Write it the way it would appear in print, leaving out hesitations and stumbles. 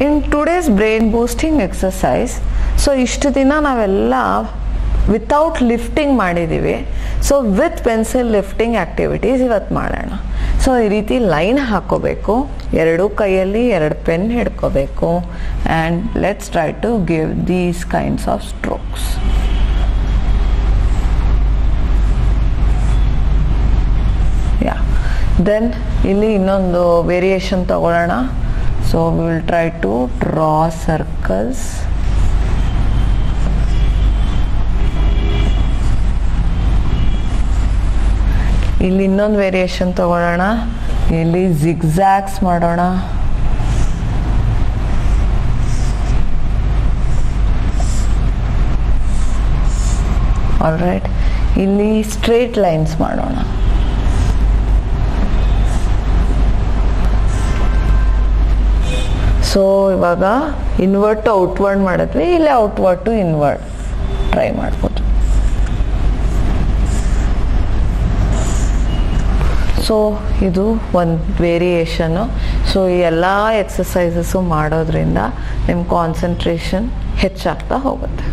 In today's brain boosting exercise, so ಇಷ್ಟು ದಿನ ನಾವೆಲ್ಲ ವಿತೌಟ್ ಲಿಫ್ಟಿಂಗ್ ಮಾಡಿದ್ದೀವಿ. So with pencil lifting activities ಇವತ್ತು ಮಾಡೋಣ. ಸೊ ಈ ರೀತಿ ಲೈನ್ ಹಾಕೋಬೇಕು, ಎರಡು ಕೈಯಲ್ಲಿ ಎರಡು ಪೆನ್ ಹಿಡ್ಕೋಬೇಕು, and let's try to give these kinds of strokes. Yeah, then ಇಲ್ಲಿ ಇನ್ನೊಂದು ವೇರಿಯೇಷನ್ ತಗೊಳ್ಳೋಣ. So we will try to draw circles. ಇಲ್ಲಿ ಇನ್ನೊಂದು ವೇರಿಯೇಷನ್ ತಗೊಳ್ಳೋಣ. ಇಲ್ಲಿ ಜಿಗ್ಜ್ಯಾಗ್ಸ್ ಮಾಡೋಣ. ಆಲ್ರೈಟ್, ಇಲ್ಲಿ ಸ್ಟ್ರೇಟ್ ಲೈನ್ಸ್ ಮಾಡೋಣ. ಸೊ ಇವಾಗ ಇನ್ವರ್ಟ್ ಟು ಔಟ್ವರ್ಡ್ ಮಾಡಿದ್ವಿ, ಇಲ್ಲಿ ಔಟ್ವರ್ಡ್ ಟು ಇನ್ವರ್ಡ್ ಟ್ರೈ ಮಾಡ್ಬೋದು. ಸೊ ಇದು ಒಂದು ವೇರಿಯೇಷನು. ಸೊ ಈ ಎಲ್ಲ ಎಕ್ಸಸೈಸಸ್ಸು ಮಾಡೋದ್ರಿಂದ ನಿಮ್ಮ ಕಾನ್ಸಂಟ್ರೇಷನ್ ಹೆಚ್ಚಾಗ್ತಾ ಹೋಗುತ್ತೆ.